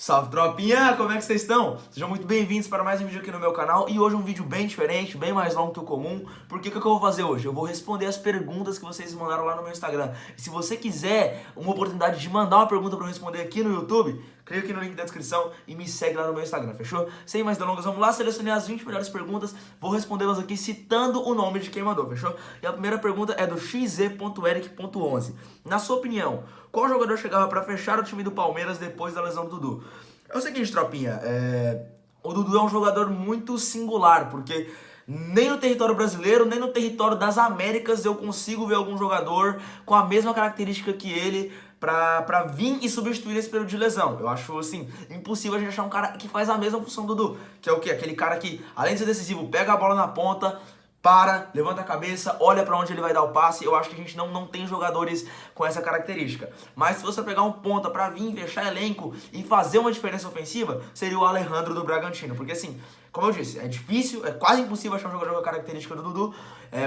Salve tropinha, como é que vocês estão? Sejam muito bem-vindos para mais um vídeo aqui no meu canal. E hoje um vídeo bem diferente, bem mais longo que o comum. Porque o que eu vou fazer hoje? Eu vou responder as perguntas que vocês mandaram lá no meu Instagram. E se você quiser uma oportunidade de mandar uma pergunta para eu responder aqui no YouTube, clica aqui no link da descrição e me segue lá no meu Instagram, fechou? Sem mais delongas, vamos lá, selecionei as 20 melhores perguntas, vou respondê-las aqui citando o nome de quem mandou, fechou? E a primeira pergunta é do xz.eric.11. Na sua opinião, qual jogador chegava para fechar o time do Palmeiras depois da lesão do Dudu? É o seguinte, tropinha, o Dudu é um jogador muito singular, porque nem no território brasileiro, nem no território das Américas eu consigo ver algum jogador com a mesma característica que ele pra vir e substituir esse período de lesão. Eu acho, assim, impossível a gente achar um cara que faz a mesma função do Dudu, que é o quê? Aquele cara que, além de ser decisivo, pega a bola na ponta, levanta a cabeça, olha pra onde ele vai dar o passe. Eu acho que a gente não tem jogadores com essa característica. Mas se você pegar um ponta pra vir, fechar elenco e fazer uma diferença ofensiva, seria o Alejandro do Bragantino. Porque assim, como eu disse, é difícil, é quase impossível achar um jogador com a característica do Dudu.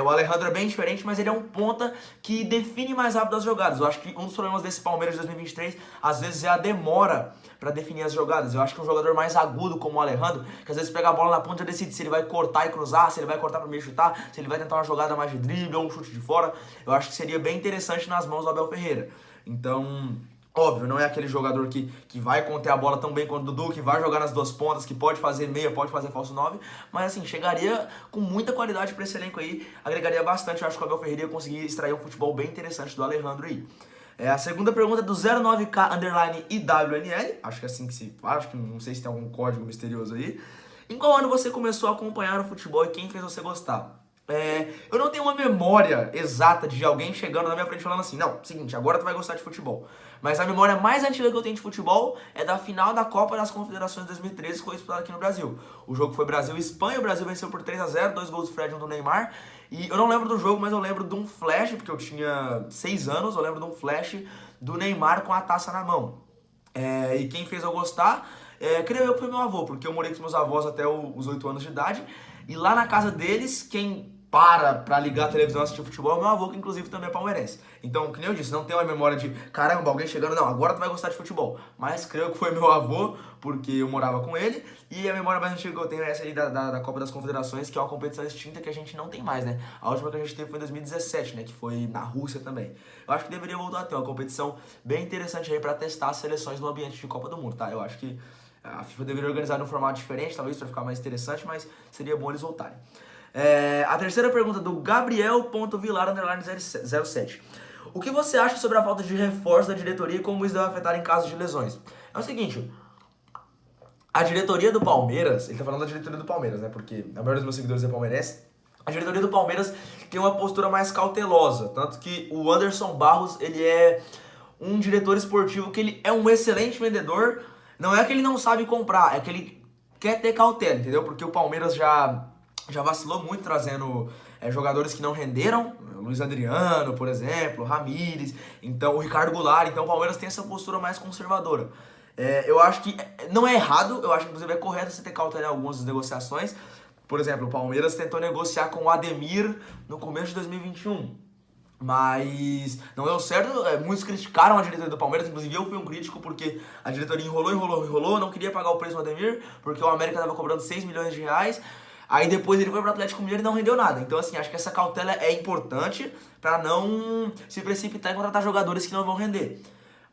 O Alejandro é bem diferente, mas ele é um ponta que define mais rápido as jogadas. Eu acho que um dos problemas desse Palmeiras de 2023, às vezes, é a demora pra definir as jogadas. Eu acho que um jogador mais agudo como o Alejandro, que às vezes pega a bola na ponta e decide se ele vai cortar e cruzar, se ele vai cortar pro meio e chutar, se ele vai tentar uma jogada mais de drible ou um chute de fora. Eu acho que seria bem interessante nas mãos do Abel Ferreira. Então, óbvio, não é aquele jogador que vai conter a bola tão bem quanto o Dudu, que vai jogar nas duas pontas, que pode fazer meia, pode fazer falso 9, mas assim, chegaria com muita qualidade pra esse elenco aí, agregaria bastante. Eu acho que o Abel Ferreira ia conseguir extrair um futebol bem interessante do Alejandro aí. A segunda pergunta é do 09K_IWNL, acho que é assim que se fala, acho que não sei se tem algum código misterioso aí. Em qual ano você começou a acompanhar o futebol e quem fez você gostar? Eu não tenho uma memória exata de alguém chegando na minha frente falando assim, não, seguinte, agora tu vai gostar de futebol. Mas a memória mais antiga que eu tenho de futebol é da final da Copa das Confederações 2013, que foi disputada aqui no Brasil. O jogo foi Brasil e Espanha, o Brasil venceu por 3-0, 2 gols do Fred e um do Neymar. E eu não lembro do jogo, mas eu lembro de um flash, porque eu tinha 6 anos, eu lembro de um flash do Neymar com a taça na mão. E quem fez eu gostar, creio eu que foi meu avô, porque eu morei com os meus avós até os 8 anos de idade. E lá na casa deles, quem pra ligar a televisão e assistir futebol é o meu avô, que inclusive também é palmeirense. Então, que nem eu disse, não tem uma memória de caramba, alguém chegando, não, agora tu vai gostar de futebol. Mas creio que foi meu avô, porque eu morava com ele. E a memória mais antiga que eu tenho é essa aí da Copa das Confederações, que é uma competição extinta que a gente não tem mais, né? A última que a gente teve foi em 2017, né? Que foi na Rússia também. Eu acho que deveria voltar a ter uma competição bem interessante aí pra testar as seleções no ambiente de Copa do Mundo, tá? Eu acho que a FIFA deveria organizar de um formato diferente, talvez pra ficar mais interessante, mas seria bom eles voltarem. A terceira pergunta do Gabriel.vilar_07. O que você acha sobre a falta de reforço da diretoria e como isso deve afetar em casos de lesões? É o seguinte, a diretoria do Palmeiras, ele tá falando da diretoria do Palmeiras, né? Porque a maioria dos meus seguidores é palmeirense. A diretoria do Palmeiras tem uma postura mais cautelosa, tanto que o Anderson Barros, ele é um diretor esportivo que ele é um excelente vendedor. Não é que ele não sabe comprar, é que ele quer ter cautela, entendeu? Porque o Palmeiras já vacilou muito trazendo jogadores que não renderam, Luiz Adriano, por exemplo, Ramires, então o Ricardo Goulart. Então o Palmeiras tem essa postura mais conservadora. Eu acho que não é errado, eu acho que inclusive é correto você ter cautela em algumas negociações. Por exemplo, o Palmeiras tentou negociar com o Ademir no começo de 2021. Mas não deu certo, muitos criticaram a diretoria do Palmeiras, inclusive eu fui um crítico, porque a diretoria enrolou, não queria pagar o preço do Ademir, porque o América estava cobrando 6 milhões de reais. Aí depois ele foi pro Atlético Mineiro e não rendeu nada. Então assim, acho que essa cautela é importante pra não se precipitar em contratar jogadores que não vão render.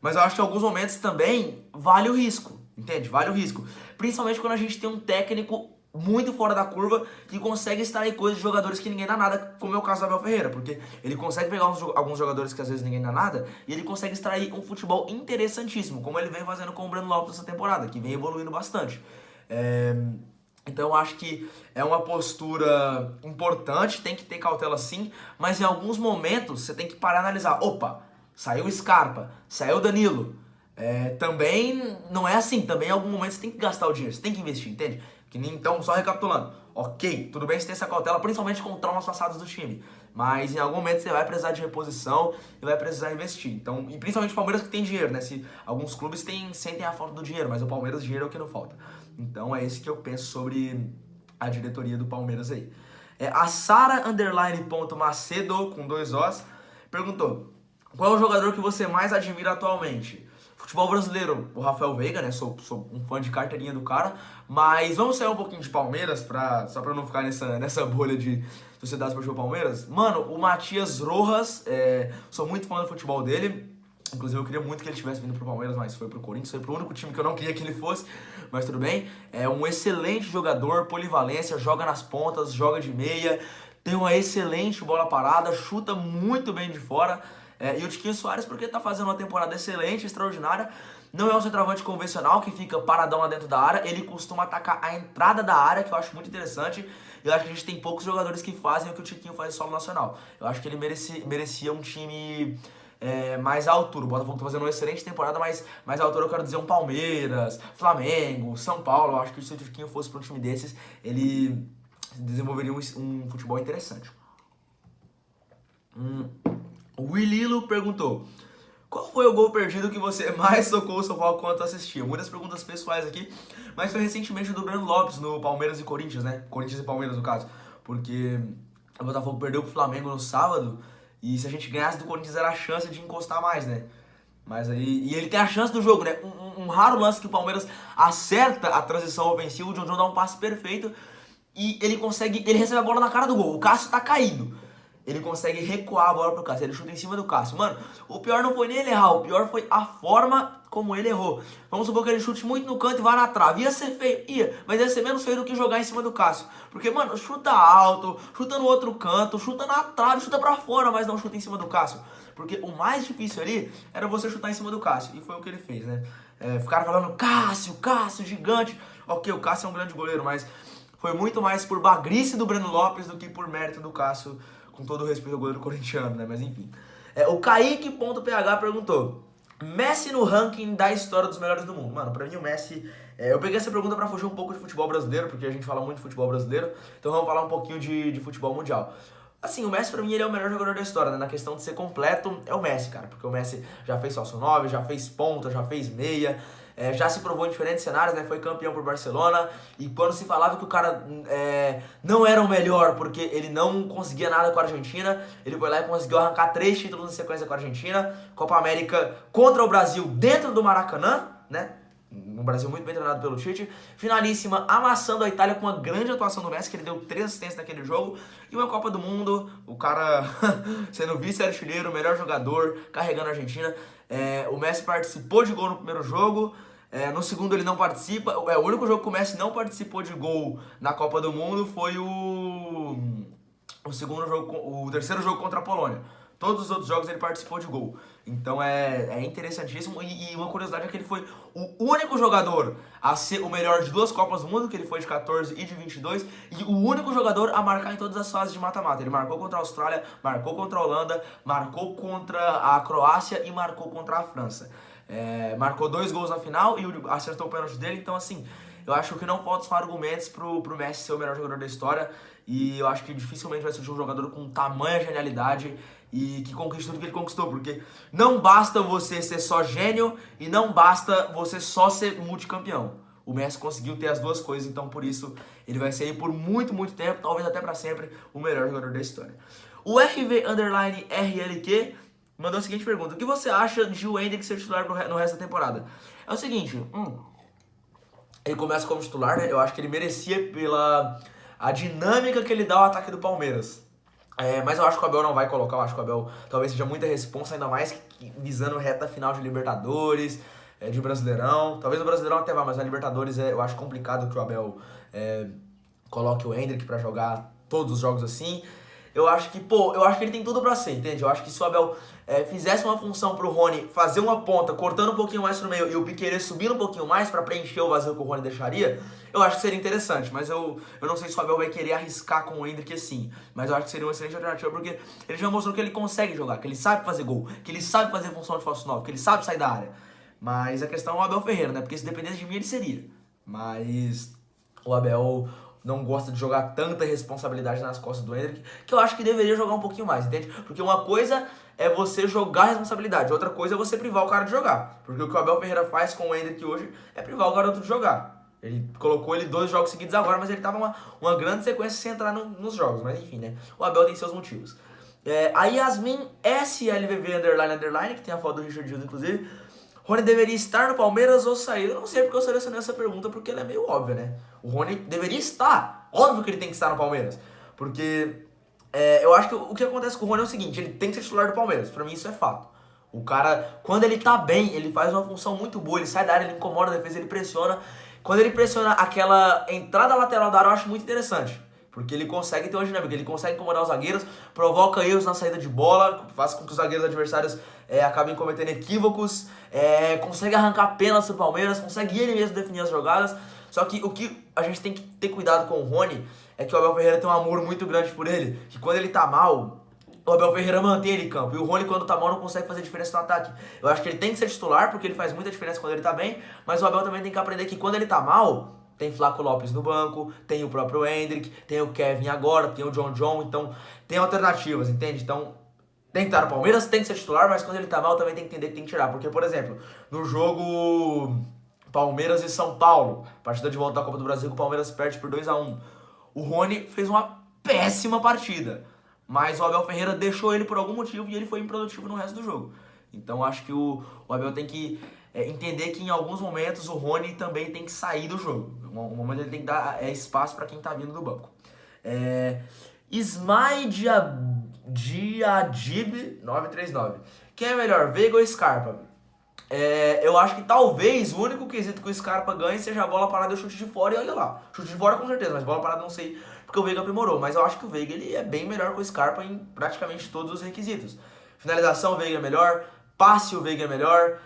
Mas eu acho que em alguns momentos também vale o risco, entende? Vale o risco. Principalmente quando a gente tem um técnico muito fora da curva que consegue extrair coisas de jogadores que ninguém dá nada, como é o caso do Abel Ferreira, porque ele consegue pegar alguns jogadores que às vezes ninguém dá nada e ele consegue extrair um futebol interessantíssimo, como ele vem fazendo com o Breno Lopes essa temporada, que vem evoluindo bastante. Então eu acho que é uma postura importante, tem que ter cautela sim, mas em alguns momentos você tem que parar e analisar. Opa, saiu o Scarpa, saiu o Danilo. Também não é assim, também em algum momento você tem que gastar o dinheiro, você tem que investir, entende? Então, só recapitulando, ok, tudo bem você ter essa cautela, principalmente com traumas passados do time, mas em algum momento você vai precisar de reposição e vai precisar investir. Então, e principalmente o Palmeiras que tem dinheiro, né? Alguns clubes sentem a falta do dinheiro, mas o Palmeiras, dinheiro é o que não falta. Então é isso que eu penso sobre a diretoria do Palmeiras aí. A Sara_Macedo, com 2 Os, perguntou: qual é o jogador que você mais admira atualmente? Futebol brasileiro, o Rafael Veiga, né? Sou um fã de carteirinha do cara. Mas vamos sair um pouquinho de Palmeiras, só pra não ficar nessa bolha de Sociedade Esportiva Palmeiras. Mano, o Matias Rojas, sou muito fã do futebol dele. Inclusive eu queria muito que ele tivesse vindo pro Palmeiras, mas foi pro Corinthians. Foi pro único time que eu não queria que ele fosse, mas tudo bem. É um excelente jogador, polivalência, joga nas pontas, joga de meia. Tem uma excelente bola parada, chuta muito bem de fora. E o Tiquinho Soares, porque tá fazendo uma temporada excelente, extraordinária. Não é um centroavante convencional que fica paradão lá dentro da área. Ele costuma atacar a entrada da área, que eu acho muito interessante. Eu acho que a gente tem poucos jogadores que fazem o que o Tiquinho faz em solo nacional. Eu acho que ele merecia um time mais à altura. O Botafogo tá fazendo uma excelente temporada, mas mais à altura eu quero dizer um Palmeiras, Flamengo, São Paulo. Eu acho que se o Tiquinho fosse para um time desses, ele desenvolveria um futebol interessante. O Willilo perguntou: qual foi o gol perdido que você mais tocou o sofá enquanto assistia? Muitas perguntas pessoais aqui, mas foi recentemente do Breno Lopes no Palmeiras e Corinthians, né? Corinthians e Palmeiras, no caso. Porque o Botafogo perdeu pro Flamengo no sábado e se a gente ganhasse do Corinthians era a chance de encostar mais, né? Mas aí... E ele tem a chance do jogo, né? Um raro lance que o Palmeiras acerta a transição ofensiva, o John John dá um passe perfeito e ele recebe a bola na cara do gol. O Cássio tá caído. Ele consegue recuar a bola pro Cássio, ele chuta em cima do Cássio. Mano, o pior não foi nem ele errar, o pior foi a forma como ele errou. Vamos supor que ele chute muito no canto e vá na trave. Ia ser feio, mas ia ser menos feio do que jogar em cima do Cássio. Porque, mano, chuta alto, chuta no outro canto, chuta na trave, chuta pra fora, mas não chuta em cima do Cássio. Porque o mais difícil ali era você chutar em cima do Cássio. E foi o que ele fez, né? Ficaram falando, Cássio, gigante. Ok, o Cássio é um grande goleiro, mas foi muito mais por bagrice do Breno Lopes do que por mérito do Cássio. Com todo o respeito ao goleiro corintiano, né? Mas enfim. O Kaique.ph perguntou: Messi no ranking da história dos melhores do mundo. Mano, pra mim o Messi... eu peguei essa pergunta pra fugir um pouco de futebol brasileiro, porque a gente fala muito de futebol brasileiro. Então vamos falar um pouquinho de futebol mundial. Assim, o Messi pra mim ele é o melhor jogador da história, né? Na questão de ser completo, é o Messi, cara. Porque o Messi já fez falso 9, já fez ponta, já fez meia... já se provou em diferentes cenários, né? Foi campeão por Barcelona. E quando se falava que o cara não era o melhor porque ele não conseguia nada com a Argentina, ele foi lá e conseguiu arrancar 3 títulos em sequência com a Argentina. Copa América contra o Brasil dentro do Maracanã, né? Um Brasil muito bem treinado pelo Tite. Finalíssima, amassando a Itália com uma grande atuação do Messi, que ele deu 3 assistências naquele jogo. E uma Copa do Mundo, o cara sendo vice-artilheiro, melhor jogador, carregando a Argentina. O Messi participou de gol no primeiro jogo. No segundo ele não participa. O único jogo que o Messi não participou de gol na Copa do Mundo foi o segundo jogo, o terceiro jogo contra a Polônia. Todos os outros jogos ele participou de gol. Então é interessantíssimo. E uma curiosidade é que ele foi o único jogador a ser o melhor de 2 Copas do Mundo, que ele foi de 14 e de 22, e o único jogador a marcar em todas as fases de mata-mata. Ele marcou contra a Austrália, marcou contra a Holanda, marcou contra a Croácia e marcou contra a França. Marcou 2 gols na final e acertou o pênalti dele. Então, assim, eu acho que não faltam argumentos pro Messi ser o melhor jogador da história. E eu acho que dificilmente vai surgir um jogador com tamanha genialidade e que conquiste tudo que ele conquistou. Porque não basta você ser só gênio e não basta você só ser multicampeão. O Messi conseguiu ter as duas coisas, então por isso ele vai ser aí por muito, muito tempo, talvez até pra sempre, o melhor jogador da história. O RV_RLQ mandou a seguinte pergunta: o que você acha de o Endrick ser titular no resto da temporada? É o seguinte, ele começa como titular, né? Eu acho que ele merecia pela a dinâmica que ele dá ao ataque do Palmeiras. Mas eu acho que o Abel não vai colocar, eu acho que o Abel talvez seja muita responsa, ainda mais visando reta final de Libertadores, de Brasileirão. Talvez o Brasileirão até vá, mas na Libertadores eu acho complicado que o Abel coloque o Endrick pra jogar todos os jogos assim. Eu acho que ele tem tudo pra ser, entende? Eu acho que se o Abel fizesse uma função pro Rony fazer uma ponta, cortando um pouquinho mais pro meio, e o Piquerez subindo um pouquinho mais pra preencher o vazio que o Rony deixaria, eu acho que seria interessante. Mas eu não sei se o Abel vai querer arriscar com o Endrick assim. Mas eu acho que seria uma excelente alternativa, porque ele já mostrou que ele consegue jogar, que ele sabe fazer gol, que ele sabe fazer função de falso 9, que ele sabe sair da área. Mas a questão é o Abel Ferreira, né? Porque se dependesse de mim, ele seria. Mas o Abel não gosta de jogar tanta responsabilidade nas costas do Endrick, que eu acho que deveria jogar um pouquinho mais, entende? Porque uma coisa é você jogar a responsabilidade, outra coisa é você privar o cara de jogar. Porque o que o Abel Ferreira faz com o Endrick hoje é privar o garoto de jogar. Ele colocou ele 2 jogos seguidos agora, mas ele tava uma grande sequência sem entrar nos jogos. Mas enfim, né? O Abel tem seus motivos. A Yasmin SLVV __, que tem a foto do Richard Gil, inclusive. Rony deveria estar no Palmeiras ou sair? Eu não sei porque eu selecionei essa pergunta, porque ela é meio óbvia, né? O Rony deveria estar. Óbvio que ele tem que estar no Palmeiras. Porque eu acho que o que acontece com o Rony é o seguinte, ele tem que ser titular do Palmeiras. Pra mim isso é fato. O cara, quando ele tá bem, ele faz uma função muito boa, ele sai da área, ele incomoda a defesa, ele pressiona. Quando ele pressiona aquela entrada lateral da área, eu acho muito interessante. Porque ele consegue ter uma dinâmica, ele consegue incomodar os zagueiros, provoca erros na saída de bola, faz com que os zagueiros adversários acabem cometendo equívocos, consegue arrancar pênaltis do Palmeiras, consegue ele mesmo definir as jogadas. Só que o que a gente tem que ter cuidado com o Rony é que o Abel Ferreira tem um amor muito grande por ele, que quando ele tá mal, o Abel Ferreira mantém ele em campo. E o Rony, quando tá mal, não consegue fazer diferença no ataque. Eu acho que ele tem que ser titular, porque ele faz muita diferença quando ele tá bem, mas o Abel também tem que aprender que quando ele tá mal, tem Flaco Lopes no banco, tem o próprio Endrick, tem o Kevin agora, tem o John, então tem alternativas, entende? Então tem que estar no Palmeiras, tem que ser titular, mas quando ele tá mal também tem que entender que tem que tirar. Porque, por exemplo, no jogo Palmeiras e São Paulo, partida de volta da Copa do Brasil, que o Palmeiras perde por 2-1, o Rony fez uma péssima partida, mas o Abel Ferreira deixou ele por algum motivo e ele foi improdutivo no resto do jogo. Então acho que o Abel tem que entender que em alguns momentos o Rony também tem que sair do jogo. Um momento ele tem que dar espaço para quem tá vindo do banco. Ismael Diadib 939. Quem é melhor, Veiga ou Scarpa? Eu acho que talvez o único quesito que o Scarpa ganhe seja a bola parada e o chute de fora, e olha lá. Chute de fora com certeza, mas bola parada não sei, porque o Veiga aprimorou. Mas eu acho que o Veiga ele é bem melhor que o Scarpa em praticamente todos os requisitos. Finalização, o Veiga é melhor. Passe, o Veiga é melhor.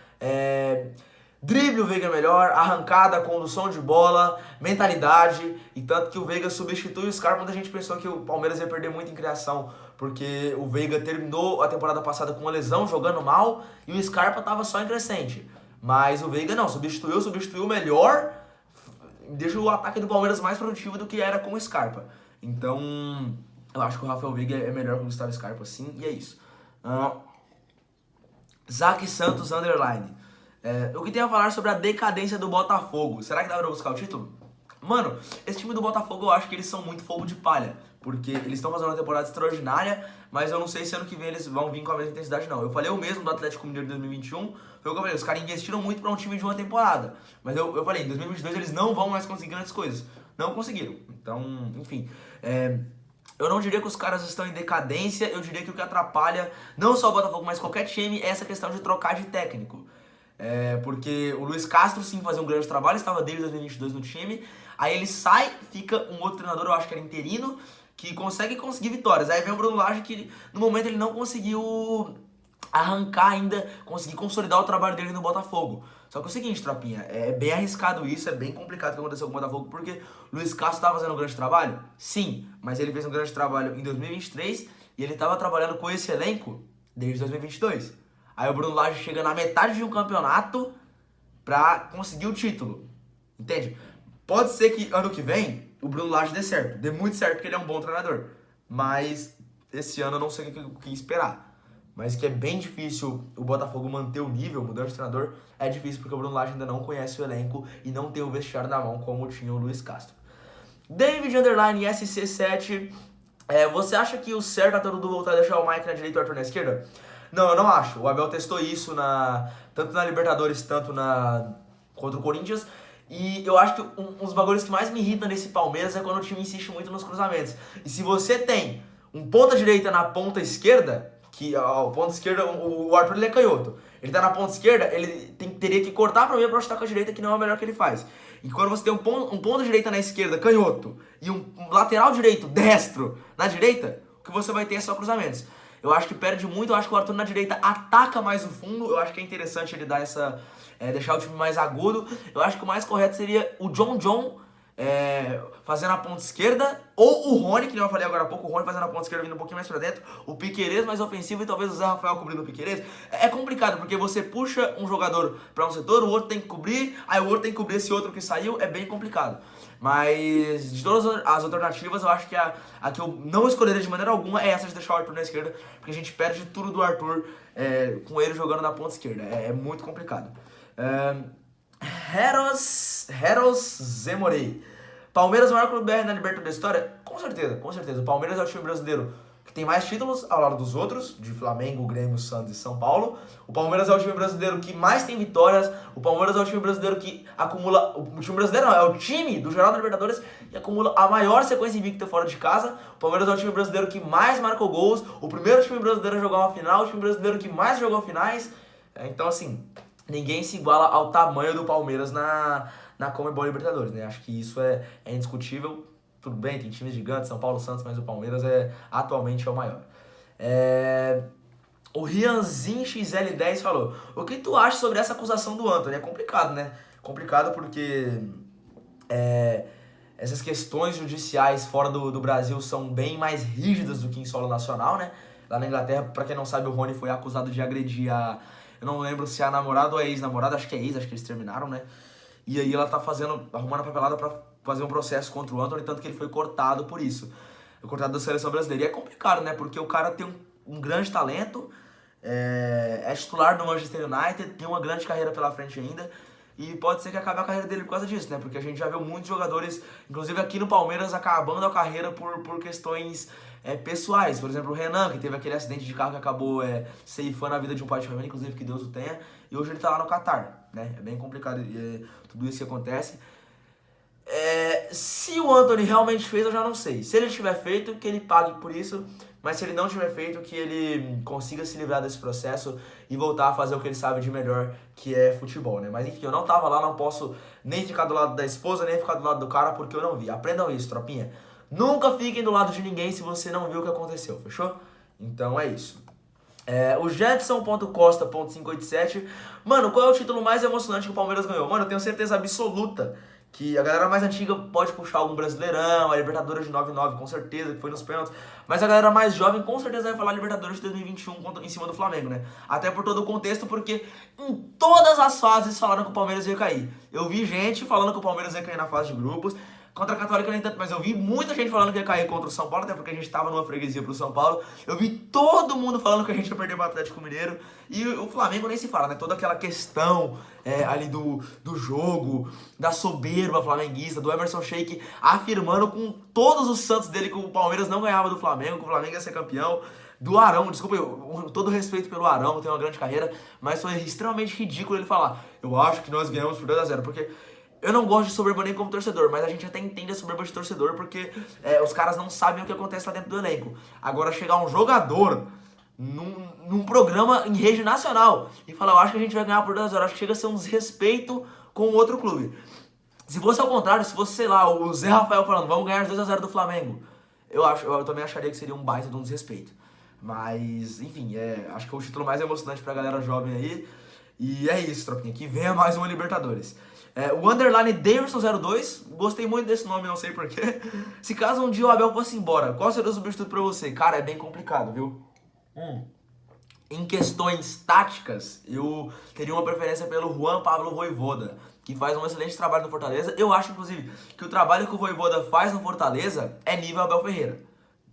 Drible, o Veiga é melhor. Arrancada, condução de bola, mentalidade. E tanto que o Veiga substitui o Scarpa. Muita gente pensou que o Palmeiras ia perder muito em criação, porque o Veiga terminou a temporada passada com uma lesão, jogando mal, e o Scarpa tava só em crescente. Mas o Veiga não, substituiu melhor, deixa o ataque do Palmeiras mais produtivo do que era com o Scarpa. Então, eu acho que o Rafael Veiga é melhor que o Gustavo Scarpa, sim, e é isso. Zac Santos, underline. O que tem a falar sobre a decadência do Botafogo? Será que dá pra buscar o título? Mano, esse time do Botafogo eu acho que eles são muito fogo de palha, porque eles estão fazendo uma temporada extraordinária, mas eu não sei se ano que vem eles vão vir com a mesma intensidade não. Eu falei o mesmo do Atlético Mineiro de 2021, foi o que eu falei, os caras investiram muito pra um time de uma temporada, mas eu falei, em 2022 eles não vão mais conseguir grandes coisas. Não conseguiram, então, enfim, eu não diria que os caras estão em decadência, eu diria que o que atrapalha, não só o Botafogo, mas qualquer time, é essa questão de trocar de técnico. Porque o Luiz Castro sim fazia um grande trabalho, estava desde 2022 no time, aí ele sai, fica um outro treinador, eu acho que era interino, que conseguir vitórias. Aí vem o Bruno Lage que no momento ele não conseguiu arrancar ainda, conseguir consolidar o trabalho dele no Botafogo. Só que é o seguinte, tropinha, é bem arriscado isso, é bem complicado o que aconteceu com o Botafogo, porque o Luiz Castro estava fazendo um grande trabalho? Sim, mas ele fez um grande trabalho em 2023 e ele estava trabalhando com esse elenco desde 2022. Aí o Bruno Lage chega na metade de um campeonato pra conseguir o título, entende? Pode ser que ano que vem o Bruno Lage dê certo, dê muito certo porque ele é um bom treinador, mas esse ano eu não sei o que esperar. Mas que é bem difícil o Botafogo manter o nível, mudar de treinador, é difícil porque o Bruno Lage ainda não conhece o elenco e não tem o vestiário na mão como tinha o Luiz Castro. David Underline SC7, você acha que o certo é todo mundo voltar a deixar o Mike na direita e o Arthur na esquerda? Não, eu não acho. O Abel testou isso tanto na Libertadores, tanto contra o Corinthians. E eu acho que um dos bagulhos que mais me irrita nesse Palmeiras é quando o time insiste muito nos cruzamentos. E se você tem um ponta direita na ponta esquerda, que o ponta esquerda, o Arthur ele é canhoto. Ele tá na ponta esquerda, ele teria que cortar pra mim pra chutar com a direita, que não é o melhor que ele faz. E quando você tem um ponta direita na esquerda, canhoto, e um lateral direito, destro, na direita, o que você vai ter é só cruzamentos. Eu acho que perde muito, eu acho que o Arthur na direita ataca mais o fundo, eu acho que é interessante ele dar deixar o time mais agudo. Eu acho que o mais correto seria o John fazendo a ponta esquerda, ou o Rony, que eu falei agora há pouco, o Rony fazendo a ponta esquerda vindo um pouquinho mais pra dentro, o Piquerez mais ofensivo e talvez o Zé Rafael cobrindo o Piquerez. É complicado, porque você puxa um jogador pra um setor, o outro tem que cobrir, aí o outro tem que cobrir esse outro que saiu, é bem complicado. Mas de todas as alternativas, eu acho que a que eu não escolheria de maneira alguma é essa de deixar o Arthur na esquerda, porque a gente perde tudo do Arthur com ele jogando na ponta esquerda. É muito complicado. Heros Zemorei. Palmeiras é o maior clube BR na Libertadores da história? Com certeza, com certeza. O Palmeiras é o time brasileiro que tem mais títulos ao lado dos outros, de Flamengo, Grêmio, Santos e São Paulo. O Palmeiras é o time brasileiro que mais tem vitórias. O Palmeiras é o time brasileiro que acumula... O time brasileiro não, é o time do geral da Libertadores que acumula a maior sequência invicta fora de casa. O Palmeiras é o time brasileiro que mais marcou gols. O primeiro time brasileiro a jogar uma final. O time brasileiro que mais jogou finais. Então, assim, ninguém se iguala ao tamanho do Palmeiras na Conmebol Libertadores, né? Acho que isso é indiscutível. Tudo bem, tem times gigantes, São Paulo, Santos, mas o Palmeiras atualmente é o maior. O Rianzin XL10 falou: o que tu acha sobre essa acusação do Antony? É complicado, né? Complicado porque essas questões judiciais fora do Brasil são bem mais rígidas do que em solo nacional, né? Lá na Inglaterra, pra quem não sabe, o Rony foi acusado de agredir eu não lembro se é a namorada ou a ex-namorada, acho que é ex, acho que eles terminaram, né? E aí ela tá arrumando a papelada pra fazer um processo contra o Antony, tanto que ele foi cortado por isso. Foi cortado da seleção brasileira. E é complicado, né? Porque o cara tem um grande talento, é titular do Manchester United, tem uma grande carreira pela frente ainda, e pode ser que acabe a carreira dele por causa disso, né? Porque a gente já viu muitos jogadores, inclusive aqui no Palmeiras, acabando a carreira por questões pessoais. Por exemplo, o Renan, que teve aquele acidente de carro que acabou ceifando a vida de um pai de família, inclusive que Deus o tenha, e hoje ele tá lá no Catar, né? É bem complicado tudo isso que acontece. Se o Antony realmente fez, eu já não sei. Se ele tiver feito, que ele pague por isso. Mas se ele não tiver feito, que ele consiga se livrar desse processo e voltar a fazer o que ele sabe de melhor, que é futebol, né? Mas enfim, eu não tava lá, não posso nem ficar do lado da esposa, nem ficar do lado do cara, porque eu não vi. Aprendam isso, tropinha. Nunca fiquem do lado de ninguém se você não viu o que aconteceu, fechou? Então é isso. O Jetson.costa.587. Mano, qual é o título mais emocionante que o Palmeiras ganhou? Mano, eu tenho certeza absoluta que a galera mais antiga pode puxar algum Brasileirão, a Libertadores de 99 com certeza, que foi nos pênaltis, mas a galera mais jovem com certeza vai falar Libertadores de 2021 em cima do Flamengo, né? Até por todo o contexto, porque em todas as fases falaram que o Palmeiras ia cair. Eu vi gente falando que o Palmeiras ia cair na fase de grupos, contra a Católica nem tanto, mas eu vi muita gente falando que ia cair contra o São Paulo, até porque a gente tava numa freguesia pro São Paulo. Eu vi todo mundo falando que a gente ia perder pro Atlético Mineiro. E o Flamengo nem se fala, né? Toda aquela questão ali do jogo, da soberba flamenguista, do Emerson Sheik afirmando com todos os santos dele que o Palmeiras não ganhava do Flamengo, que o Flamengo ia ser campeão. Do Arão, desculpa, todo respeito pelo Arão, tem uma grande carreira, mas foi extremamente ridículo ele falar: eu acho que nós ganhamos por 2-0, porque... Eu não gosto de soberba nem como torcedor, mas a gente até entende a soberba de torcedor porque os caras não sabem o que acontece lá dentro do elenco. Agora chegar um jogador num programa em rede nacional e falar: eu acho que a gente vai ganhar por 2-0, acho que chega a ser um desrespeito com o outro clube. Se fosse ao contrário, se fosse, sei lá, o Zé Rafael falando: vamos ganhar 2-0 do Flamengo, eu também acharia que seria um baita de um desrespeito. Mas, enfim, acho que é o título mais emocionante pra galera jovem aí. E é isso, tropinha, que venha mais uma Libertadores. O underline Davidson02, gostei muito desse nome, não sei porquê. Se caso um dia o Abel fosse embora, qual seria o substituto pra você? Cara, é bem complicado, viu? Em questões táticas, eu teria uma preferência pelo Juan Pablo Vojvoda, que faz um excelente trabalho no Fortaleza. Eu acho, inclusive, que o trabalho que o Vojvoda faz no Fortaleza é nível Abel Ferreira.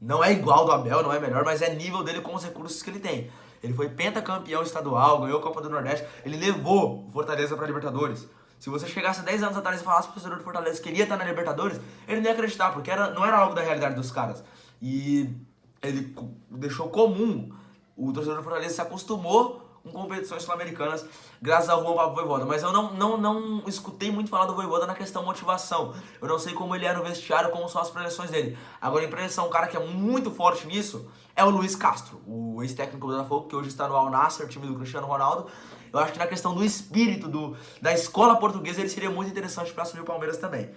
Não é igual do Abel, não é melhor, mas é nível dele com os recursos que ele tem. Ele foi pentacampeão estadual, ganhou a Copa do Nordeste, ele levou o Fortaleza pra Libertadores. Se você chegasse 10 anos atrás e falasse pro torcedor do Fortaleza que queria estar na Libertadores, ele não ia acreditar, porque não era algo da realidade dos caras. E ele deixou comum, o torcedor do Fortaleza se acostumou com competições sul-americanas graças ao Juan Pablo Vojvoda. Mas eu não escutei muito falar do Vojvoda na questão motivação. Eu não sei como ele é no vestiário, como são as projeções dele. Agora, em projeção, um cara que é muito forte nisso é o Luiz Castro, o ex-técnico do Botafogo, que hoje está no Al Nassr, time do Cristiano Ronaldo. Eu acho que na questão do espírito da escola portuguesa ele seria muito interessante para assumir o Palmeiras também.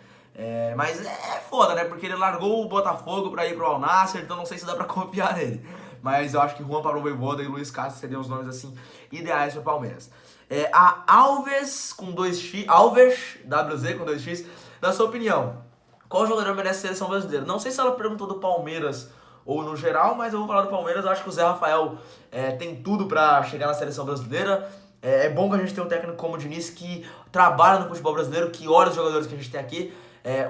Mas é foda, né? Porque ele largou o Botafogo para ir pro Al Nassr, então não sei se dá para confiar nele. Mas eu acho que Juan Pablo Vojvoda e Luiz Castro seriam os nomes assim ideais para o Palmeiras. A Alves com 2x, Alves WZ com 2x, na sua opinião, qual jogador merece a seleção brasileira? Não sei se ela perguntou do Palmeiras ou no geral, mas eu vou falar do Palmeiras. Eu acho que o Zé Rafael tem tudo para chegar na seleção brasileira. É bom que a gente tenha um técnico como o Diniz que trabalha no futebol brasileiro, que olha os jogadores que a gente tem aqui.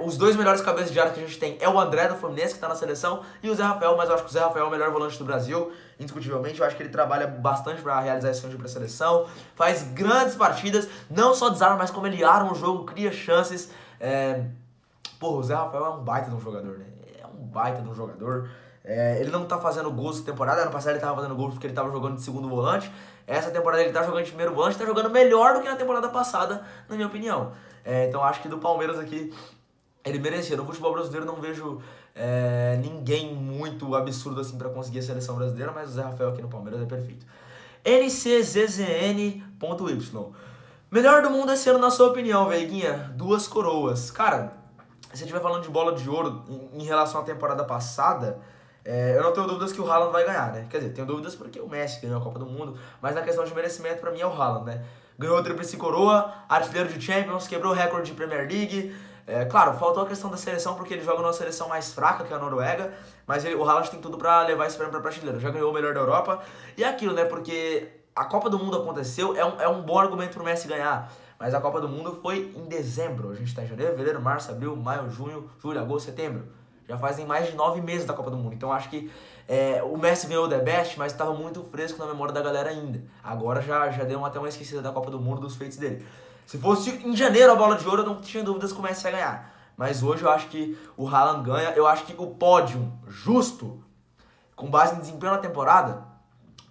Os dois melhores cabeças de área que a gente tem é o André do Fluminense, que está na seleção, e o Zé Rafael, mas eu acho que o Zé Rafael é o melhor volante do Brasil, indiscutivelmente. Eu acho que ele trabalha bastante para realizar esse sonho de pré-seleção, faz grandes partidas, não só desarma, mas como ele arma o jogo, cria chances. O Zé Rafael é um baita de um jogador, né? É um baita de um jogador. Ele não tá fazendo gols essa temporada, ano passado ele tava fazendo gols porque ele tava jogando de segundo volante. Essa temporada ele tá jogando de primeiro volante, tá jogando melhor do que na temporada passada, na minha opinião. Então acho que do Palmeiras aqui, ele merecia. No futebol brasileiro não vejo ninguém muito absurdo assim pra conseguir a seleção brasileira, mas o Zé Rafael aqui no Palmeiras é perfeito. nczn.y. Melhor do mundo esse ano, na sua opinião, Veiguinha? 2 coroas. Cara, se a gente estiver falando de bola de ouro em relação à temporada passada, eu não tenho dúvidas que o Haaland vai ganhar, né? Quer dizer, tenho dúvidas porque o Messi ganhou a Copa do Mundo, mas na questão de merecimento, pra mim, é o Haaland, né? Ganhou a Tríplice Coroa, artilheiro de Champions, quebrou o recorde de Premier League. Claro, faltou a questão da seleção porque ele joga numa seleção mais fraca que a Noruega, mas o Haaland tem tudo pra levar esse prêmio pra prateleira. Já ganhou o melhor da Europa. E é aquilo, né? Porque a Copa do Mundo aconteceu, é um bom argumento pro Messi ganhar. Mas a Copa do Mundo foi em dezembro. A gente tá em janeiro, fevereiro, março, abril, maio, junho, julho, agosto, setembro. Já fazem mais de 9 meses da Copa do Mundo. Então acho que o Messi ganhou o The Best, mas estava muito fresco na memória da galera ainda. Agora já deu até uma esquecida da Copa do Mundo, dos feitos dele. Se fosse em janeiro a bola de ouro, eu não tinha dúvidas que o Messi ia ganhar. Mas hoje eu acho que o Haaland ganha. Eu acho que o pódio justo, com base em desempenho na temporada,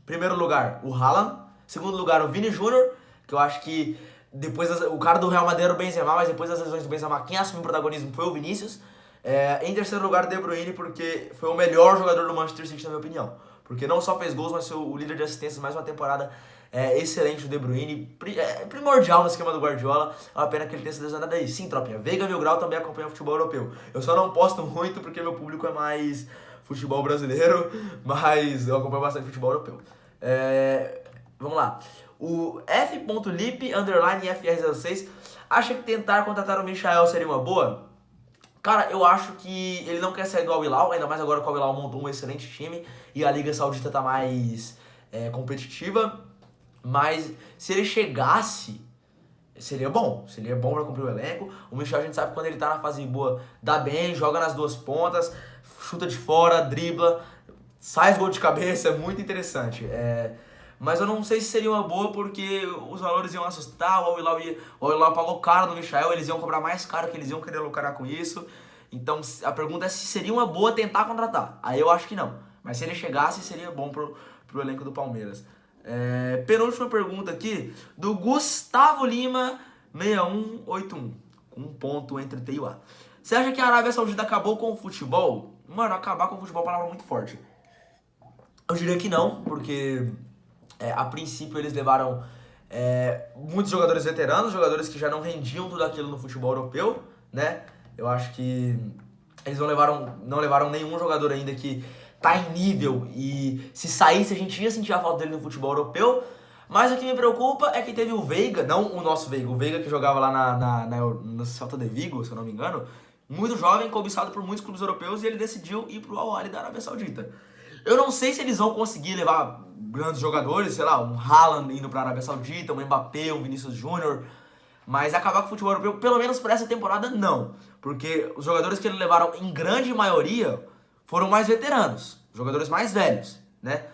primeiro lugar, o Haaland. Segundo lugar, o Vini Júnior, que eu acho que depois o cara do Real Madrid era o Benzema, mas depois das lesões do Benzema, quem assumiu o protagonismo foi o Vinícius. Em terceiro lugar, o De Bruyne, porque foi o melhor jogador do Manchester City, na minha opinião. Porque não só fez gols, mas foi o líder de assistências, mais uma temporada excelente, o De Bruyne. Primordial no esquema do Guardiola. É uma pena que ele tenha se lesionado aí. Sim, tropinha. Veiga Mil Grau também acompanha o futebol europeu. Eu só não posto muito porque meu público é mais futebol brasileiro, mas eu acompanho bastante futebol europeu. Vamos lá. O F.Lip_FR06 acha que tentar contratar o Michael seria uma boa? Cara, eu acho que ele não quer sair do Al Hilal, ainda mais agora que o Al Hilal montou um excelente time e a Liga Saudita tá mais competitiva. Mas se ele chegasse, seria bom pra cumprir o elenco. O Michel, a gente sabe que quando ele tá na fase boa, dá bem, joga nas duas pontas, chuta de fora, dribla, sai gol de cabeça, é muito interessante. Mas eu não sei se seria uma boa porque os valores iam assustar, o Al Hilal pagou caro no Michael, eles iam cobrar mais caro, que eles iam querer lucrar com isso. Então a pergunta é se seria uma boa tentar contratar. Aí eu acho que não. Mas se ele chegasse, seria bom pro elenco do Palmeiras. Penúltima pergunta aqui, do Gustavo Lima 6181, com um ponto entre T e o A. Você acha que a Arábia Saudita acabou com o futebol? Mano, acabar com o futebol é uma palavra muito forte. Eu diria que não, porque a princípio eles levaram muitos jogadores veteranos, jogadores que já não rendiam tudo aquilo no futebol europeu, né? Eu acho que eles não levaram nenhum jogador ainda que tá em nível, e se saísse a gente ia sentir a falta dele no futebol europeu. Mas o que me preocupa é que teve o Veiga, não o nosso Veiga, o Veiga que jogava lá no Celta de Vigo, se eu não me engano, muito jovem, cobiçado por muitos clubes europeus, e ele decidiu ir pro Al Ahly da Arábia Saudita. Eu não sei se eles vão conseguir levar grandes jogadores, sei lá, um Haaland indo pra Arábia Saudita, um Mbappé, um Vinícius Júnior, mas acabar com o futebol europeu, pelo menos pra essa temporada, não. Porque os jogadores que eles levaram, em grande maioria, foram mais veteranos, jogadores mais velhos, né?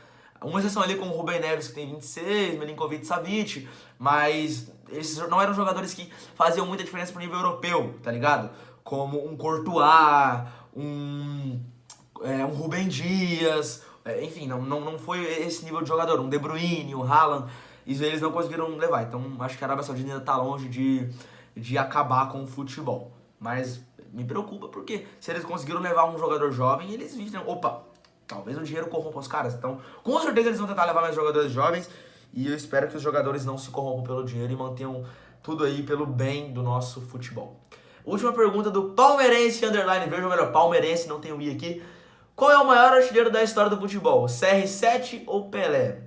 Uma exceção ali com o Rubem Neves, que tem 26, Milinkovic, Savic, mas esses não eram jogadores que faziam muita diferença pro nível europeu, tá ligado? Como um Courtois, um Rubem Dias, enfim, não foi esse nível de jogador, um De Bruyne, um Haaland, isso eles não conseguiram levar. Então acho que a Arábia Saudita ainda tá longe de acabar com o futebol. Mas me preocupa porque se eles conseguiram levar um jogador jovem, eles viram, opa, talvez o dinheiro corrompa os caras. Então, com certeza eles vão tentar levar mais jogadores jovens e eu espero que os jogadores não se corrompam pelo dinheiro e mantenham tudo aí pelo bem do nosso futebol. Última pergunta do Palmeirense _ veja, ou melhor, Palmeirense, não tem o I aqui. Qual é o maior artilheiro da história do futebol? CR7 ou Pelé?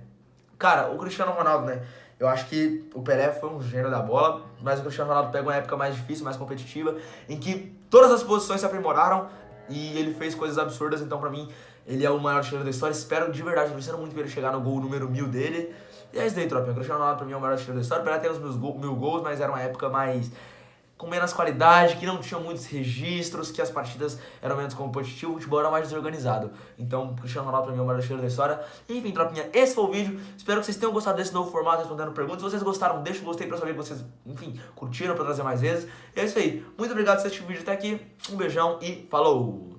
Cara, o Cristiano Ronaldo, né? Eu acho que o Pelé foi um gênio da bola, mas o Cristiano Ronaldo pega uma época mais difícil, mais competitiva, em que todas as posições se aprimoraram e ele fez coisas absurdas. Então, pra mim, ele é o maior artilheiro da história. Espero de verdade, torcendo muito pra ele chegar no gol número 1000 dele. E é isso daí, tropinha. O Cristiano Ronaldo, pra mim, é o maior artilheiro da história. O Pelé tem os 1000 gols, mas era uma época mais com menos qualidade, que não tinha muitos registros, que as partidas eram menos competitivas, o futebol era mais desorganizado. Então, o Cristiano Ronaldo pra mim é o maior artilheiro da história. Enfim, tropinha, esse foi o vídeo. Espero que vocês tenham gostado desse novo formato, respondendo perguntas. Se vocês gostaram, deixa o gostei pra saber que vocês, enfim, curtiram pra trazer mais vezes. E é isso aí. Muito obrigado por assistir o vídeo até aqui. Um beijão e falou!